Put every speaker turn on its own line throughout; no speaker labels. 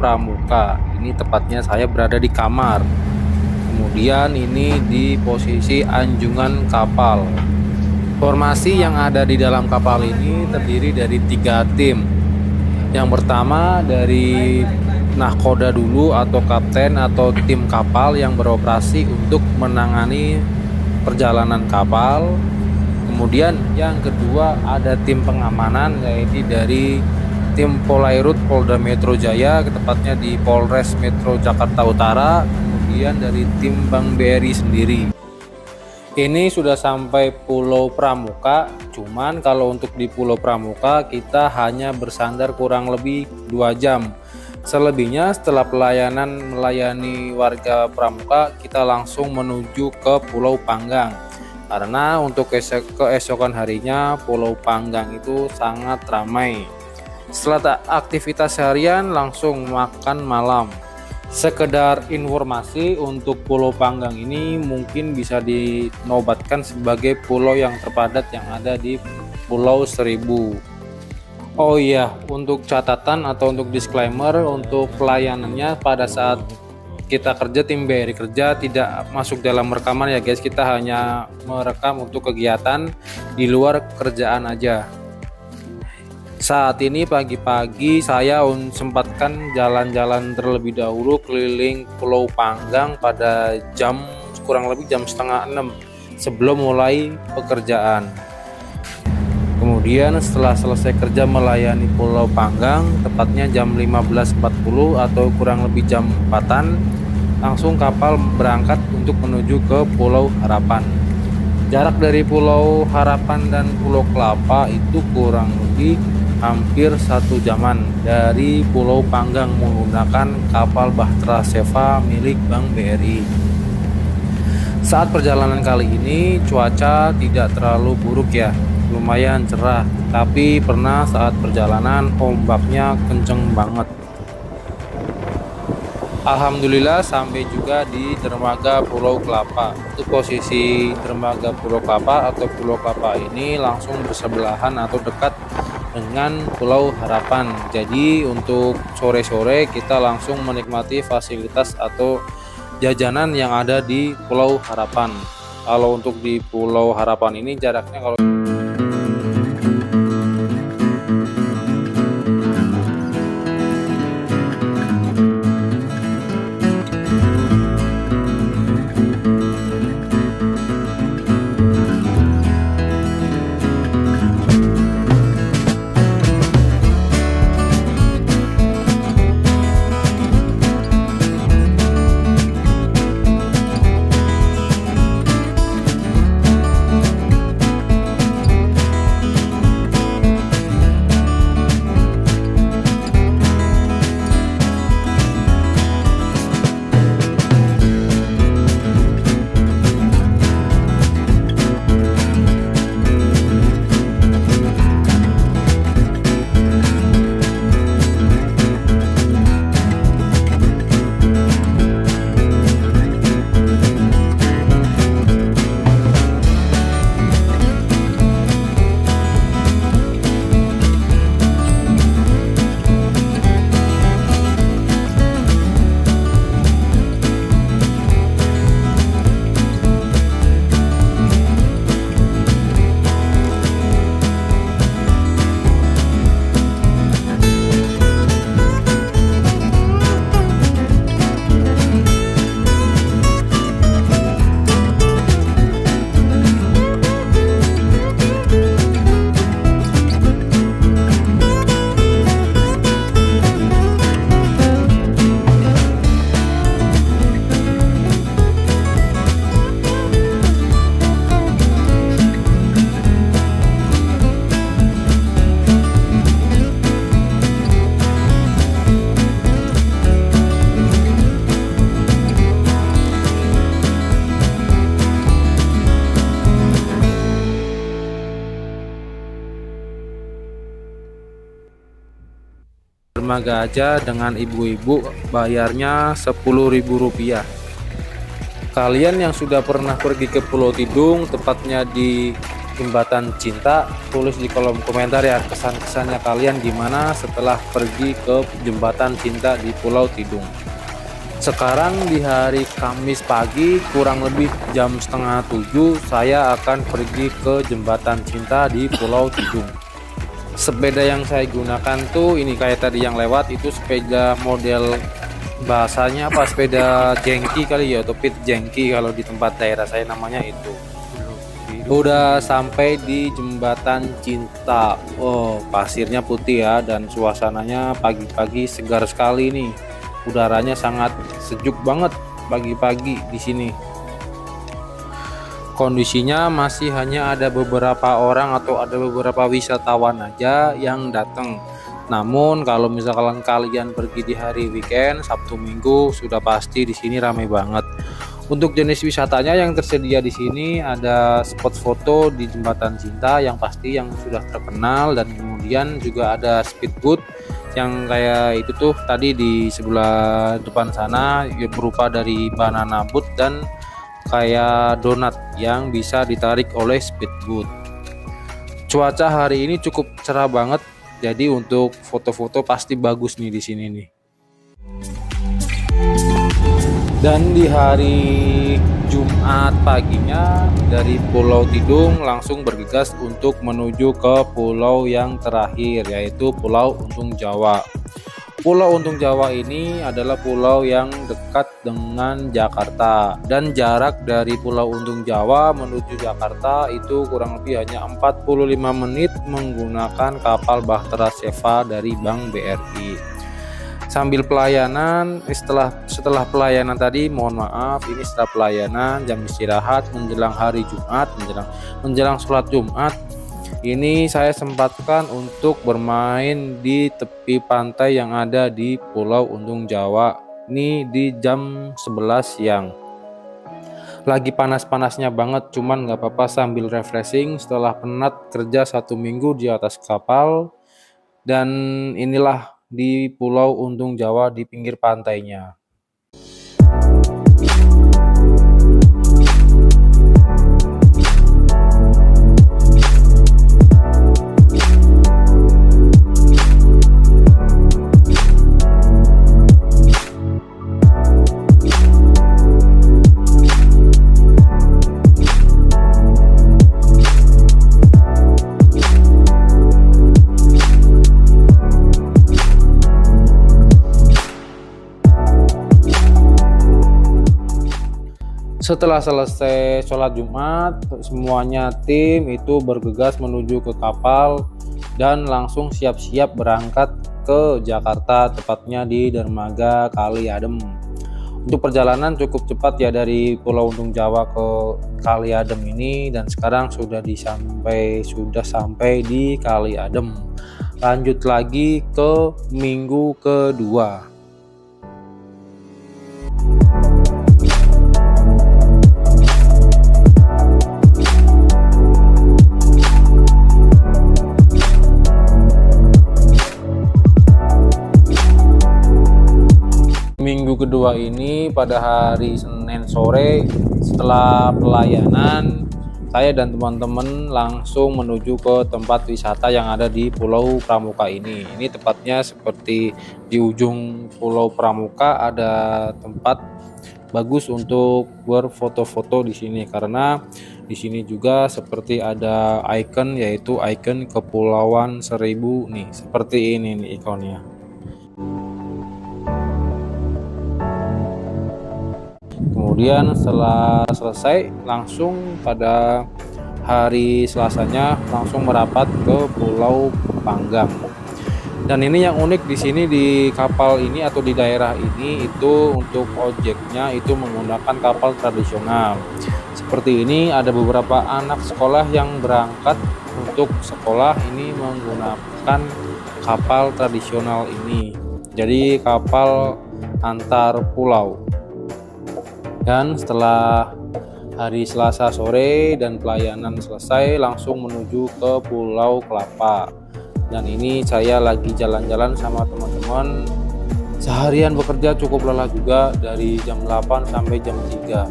Pramuka. Ini tepatnya saya berada di kamar. Kemudian ini di posisi anjungan kapal. Formasi yang ada di dalam kapal ini terdiri dari 3 tim. Yang pertama dari nahkoda dulu atau kapten atau tim kapal yang beroperasi untuk menangani perjalanan kapal. Kemudian yang kedua ada tim pengamanan, yaitu dari tim Polairut Polda Metro Jaya, tepatnya di Polres Metro Jakarta Utara. Kemudian dari tim Bank BRI sendiri. Ini sudah sampai Pulau Pramuka, cuman kalau untuk di Pulau Pramuka kita hanya bersandar kurang lebih 2 jam. Selebihnya setelah melayani warga Pramuka, kita langsung menuju ke Pulau Panggang. Karena untuk keesokan harinya Pulau Panggang itu sangat ramai. Setelah aktivitas harian langsung makan malam. Sekedar informasi, untuk Pulau Panggang ini mungkin bisa dinobatkan sebagai pulau yang terpadat yang ada di Pulau Seribu. Oh iya, untuk catatan atau untuk disclaimer, untuk pelayanannya pada saat kita kerja, tim BRI kerja tidak masuk dalam rekaman ya guys. Kita hanya merekam untuk kegiatan di luar kerjaan aja. Saat ini pagi-pagi saya sempatkan jalan-jalan terlebih dahulu keliling Pulau Panggang pada kurang lebih jam setengah 6 sebelum mulai pekerjaan. Kemudian setelah selesai kerja melayani Pulau Panggang, tepatnya jam 15.40 atau kurang lebih jam 4-an, langsung kapal berangkat untuk menuju ke Pulau Harapan. Jarak dari Pulau Harapan dan Pulau Kelapa itu kurang lebih hampir 1 jaman dari Pulau Panggang menggunakan kapal Bahtera Seva milik Bank BRI. Saat perjalanan kali ini cuaca tidak terlalu buruk ya, lumayan cerah, tapi pernah saat perjalanan ombaknya kenceng banget. Alhamdulillah sampai juga di dermaga Pulau Kelapa. Itu posisi dermaga Pulau Kelapa atau Pulau Kelapa ini langsung bersebelahan atau dekat dengan Pulau Harapan. Jadi untuk sore-sore kita langsung menikmati fasilitas atau jajanan yang ada di Pulau Harapan. Kalau untuk di Pulau Harapan ini jaraknya kalau dermaga aja dengan ibu-ibu bayarnya Rp10.000. Kalian yang sudah pernah pergi ke Pulau Tidung, tepatnya di Jembatan Cinta? Tulis di kolom komentar ya kesan-kesannya kalian gimana setelah pergi ke Jembatan Cinta di Pulau Tidung. Sekarang di hari Kamis pagi kurang lebih jam setengah 7 saya akan pergi ke Jembatan Cinta di Pulau Tidung. Sepeda yang saya gunakan tuh ini kayak tadi yang lewat itu sepeda model, bahasanya apa, sepeda jengki kali ya, atau pit jengki kalau di tempat daerah saya namanya itu. Udah sampai di Jembatan Cinta. Oh, pasirnya putih ya, dan suasananya pagi-pagi segar sekali nih. Udaranya sangat sejuk banget pagi-pagi di sini. Kondisinya masih hanya ada beberapa orang atau ada beberapa wisatawan aja yang datang. Namun kalau misalkan kalian pergi di hari weekend, Sabtu Minggu, sudah pasti di sini ramai banget. Untuk jenis wisatanya yang tersedia di sini ada spot foto di Jembatan Cinta yang pasti yang sudah terkenal, dan kemudian juga ada speedboat yang kayak itu tuh tadi di sebelah depan sana, ya, berupa dari banana boat dan kayak donat yang bisa ditarik oleh speedboat. Cuaca hari ini cukup cerah banget, jadi untuk foto-foto pasti bagus nih di sini nih. Dan di hari Jumat paginya dari Pulau Tidung langsung bergegas untuk menuju ke pulau yang terakhir, yaitu Pulau Untung Jawa. Pulau Untung Jawa ini adalah pulau yang dekat dengan Jakarta, dan jarak dari Pulau Untung Jawa menuju Jakarta itu kurang lebih hanya 45 menit menggunakan kapal Bahtera Seva dari Bank BRI. Sambil pelayanan, setelah pelayanan tadi, mohon maaf, ini setelah pelayanan jam istirahat menjelang hari Jumat, menjelang sholat Jumat, ini saya sempatkan untuk bermain di tepi pantai yang ada di Pulau Untung Jawa. Ini di jam 11 siang. Lagi panas-panasnya banget, cuman nggak apa-apa sambil refreshing setelah penat kerja 1 minggu di atas kapal. Dan inilah di Pulau Untung Jawa di pinggir pantainya. Setelah selesai sholat Jumat, semuanya tim itu bergegas menuju ke kapal dan langsung siap-siap berangkat ke Jakarta, tepatnya di dermaga Kali Adem. Untuk perjalanan cukup cepat ya dari Pulau Untung Jawa ke Kali Adem ini, dan sekarang sudah sampai di Kali Adem. Lanjut lagi ke minggu kedua. Minggu kedua ini pada hari Senin sore setelah pelayanan, saya dan teman-teman langsung menuju ke tempat wisata yang ada di Pulau Pramuka ini. Ini tepatnya seperti di ujung Pulau Pramuka ada tempat bagus untuk berfoto-foto di sini, karena di sini juga seperti ada ikon, yaitu ikon Kepulauan Seribu nih, seperti ini nih ikonnya. Kemudian setelah selesai, langsung pada hari Selasanya langsung merapat ke Pulau Panggang. Dan ini yang unik di sini di kapal ini atau di daerah ini, itu untuk ojeknya itu menggunakan kapal tradisional. Seperti ini ada beberapa anak sekolah yang berangkat untuk sekolah ini menggunakan kapal tradisional ini. Jadi kapal antar pulau. Dan setelah hari Selasa sore dan pelayanan selesai, langsung menuju ke Pulau Kelapa. Dan ini saya lagi jalan-jalan sama teman-teman. Seharian bekerja cukup lelah juga, dari jam 8 sampai jam 3.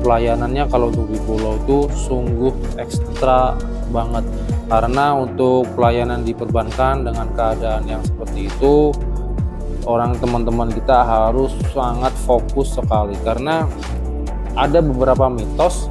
pelayanannya kalau untuk di pulau itu sungguh ekstra banget, karena untuk pelayanan di perbankan dengan keadaan yang seperti itu, teman-teman kita harus sangat fokus sekali, karena ada beberapa mitos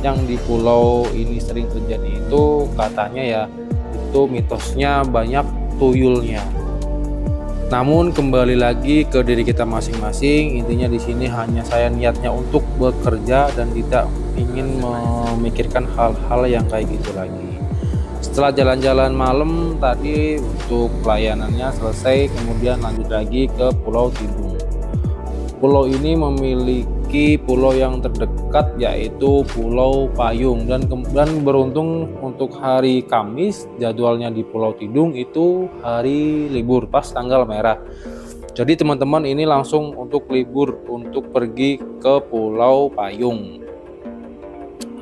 yang di pulau ini sering terjadi. Itu katanya ya, itu mitosnya banyak tuyulnya. Namun kembali lagi ke diri kita masing-masing, intinya di sini hanya saya niatnya untuk bekerja dan tidak ingin memikirkan hal-hal yang kayak gitu lagi. Setelah jalan-jalan malam tadi untuk pelayanannya selesai, kemudian lanjut lagi ke Pulau Tidung. Pulau ini memiliki pulau yang terdekat yaitu Pulau Payung, dan beruntung untuk hari Kamis jadwalnya di Pulau Tidung itu hari libur pas tanggal merah. Jadi teman-teman ini langsung untuk libur untuk pergi ke Pulau Payung.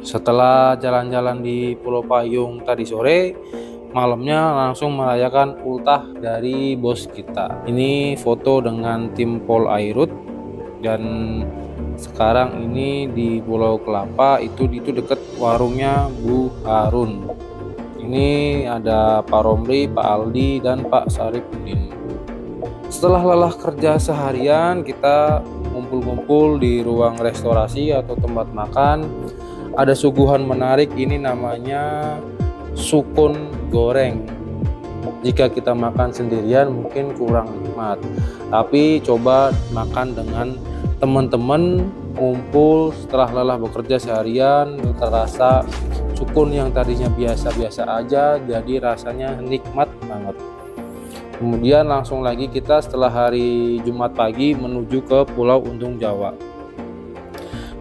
Setelah jalan-jalan di Pulau Payung tadi sore, malamnya langsung merayakan ultah dari bos kita. Ini foto dengan tim Polairut, dan sekarang ini di Pulau Kelapa itu deket warungnya Bu Harun. Ini ada Pak Romli, Pak Aldi, dan Pak Saripudin. Setelah lelah kerja seharian, kita ngumpul-ngumpul di ruang restorasi atau tempat makan. Ada suguhan menarik, ini namanya sukun goreng. Jika kita makan sendirian mungkin kurang nikmat, tapi coba makan dengan teman-teman, ngumpul setelah lelah bekerja seharian, terasa sukun yang tadinya biasa-biasa aja jadi rasanya nikmat banget. Kemudian langsung lagi kita setelah hari Jumat pagi menuju ke Pulau Untung Jawa.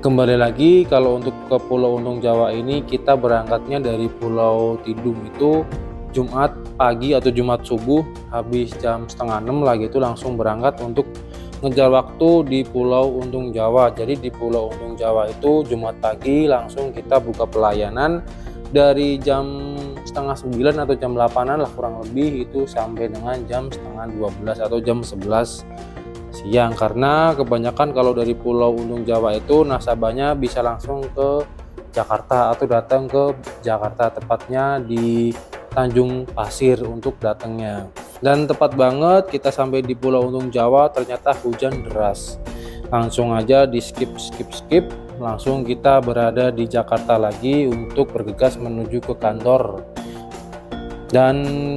Kembali lagi, kalau untuk ke Pulau Untung Jawa ini kita berangkatnya dari Pulau Tidung itu Jumat pagi atau Jumat subuh, habis jam 5:30 lagi itu langsung berangkat untuk ngejar waktu di Pulau Untung Jawa. Jadi di Pulau Untung Jawa itu Jumat pagi langsung kita buka pelayanan dari jam 8:30 atau jam 8-an lah kurang lebih, itu sampai dengan jam 11:30 atau jam 11 siang, karena kebanyakan kalau dari Pulau Untung Jawa itu nasabahnya bisa langsung ke Jakarta atau datang ke Jakarta, tepatnya di Tanjung Pasir untuk datangnya. Dan tepat banget kita sampai di Pulau Untung Jawa ternyata hujan deras. Langsung aja di skip, langsung kita berada di Jakarta lagi untuk bergegas menuju ke kantor. Dan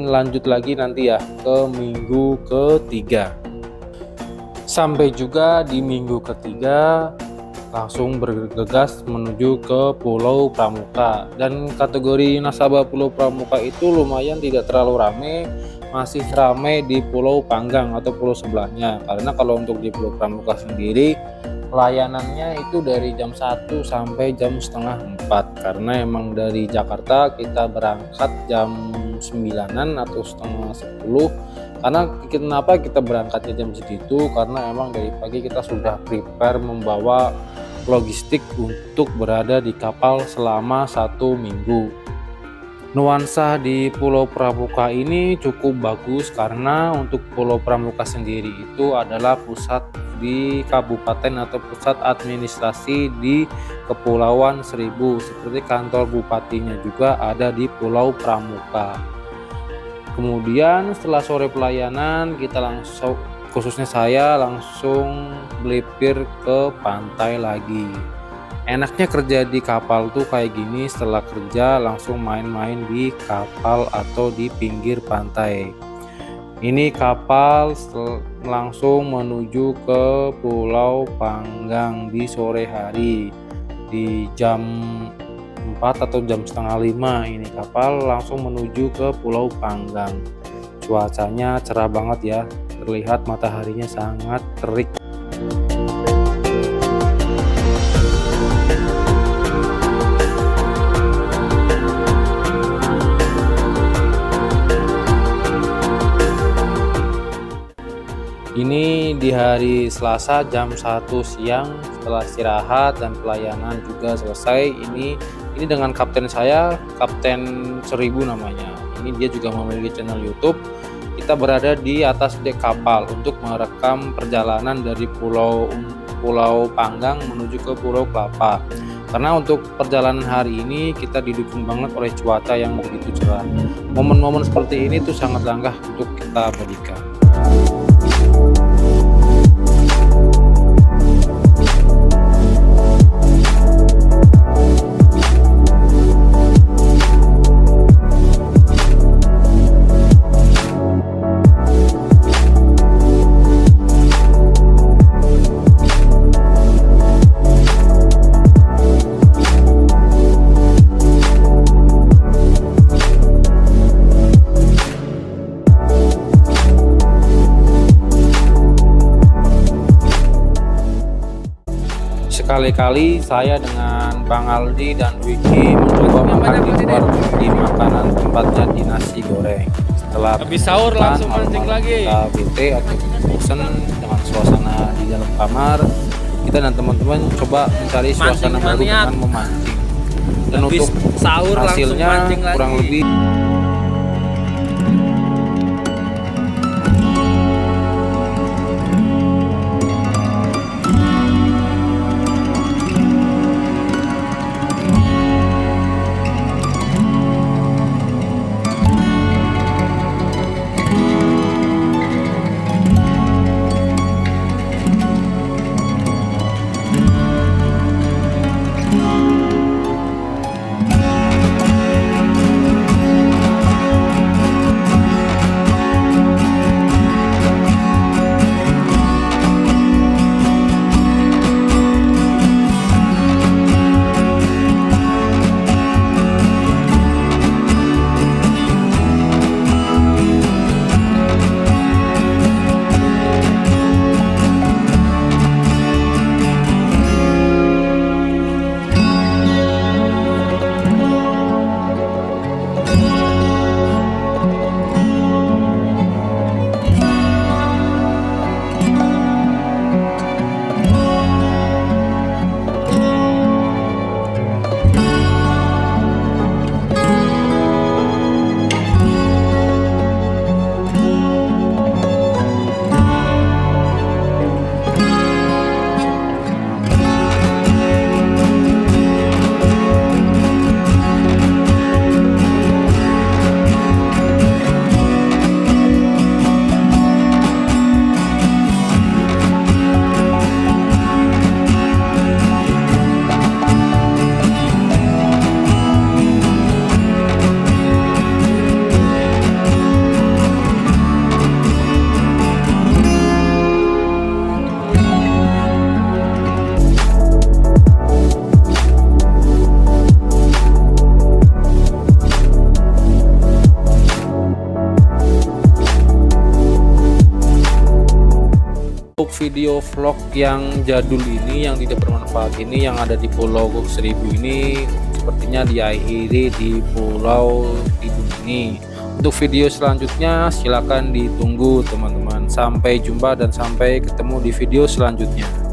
lanjut lagi nanti ya ke minggu ketiga. Sampai juga di minggu ketiga langsung bergegas menuju ke Pulau Pramuka, dan kategori nasabah Pulau Pramuka itu lumayan tidak terlalu ramai, masih ramai di Pulau Panggang atau pulau sebelahnya, karena kalau untuk di Pulau Pramuka sendiri pelayanannya itu dari jam 1 sampai jam 3:30, karena emang dari Jakarta kita berangkat jam 9-an atau 9:30. Karena kenapa kita berangkatnya jam segitu, karena emang dari pagi kita sudah prepare membawa logistik untuk berada di kapal selama 1 minggu. Nuansa di Pulau Pramuka ini cukup bagus, karena untuk Pulau Pramuka sendiri itu adalah pusat di kabupaten atau pusat administrasi di Kepulauan Seribu, seperti kantor bupatinya juga ada di Pulau Pramuka. Kemudian setelah sore pelayanan kita langsung, khususnya saya langsung melipir ke pantai lagi. Enaknya kerja di kapal tuh kayak gini, setelah kerja langsung main-main di kapal atau di pinggir pantai. Ini kapal langsung menuju ke Pulau Panggang di sore hari di jam 4 atau jam 4:30. Ini kapal langsung menuju ke Pulau Panggang. Cuacanya cerah banget ya, terlihat mataharinya sangat terik. Ini di hari Selasa jam 1 siang setelah istirahat dan pelayanan juga selesai. Ini dengan kapten saya, Kapten Seribu namanya. Ini dia juga memiliki channel YouTube. Kita berada di atas dek kapal untuk merekam perjalanan dari Pulau Panggang menuju ke Pulau Kelapa. Karena untuk perjalanan hari ini kita didukung banget oleh cuaca yang begitu cerah. Momen-momen seperti ini tuh sangat langka untuk kita abadikan. Sekali-kali saya dengan Bang Aldi dan Wiki mencoba makan di luar di makanan tempatnya di nasi goreng. Setelah
habis sahur langsung mancing lagi.
Kita bete atau bosan dengan suasana di dalam kamar, kita dan teman-teman coba mencari suasana baru dengan memancing. Dan
habis
untuk
sahur
hasilnya kurang lebih video vlog yang jadul ini, yang tidak bermanfaat ini, yang ada di Pulau Seribu ini, sepertinya diakhiri di Pulau Tidung ini. Untuk video selanjutnya silakan ditunggu teman-teman. Sampai jumpa dan sampai ketemu di video selanjutnya.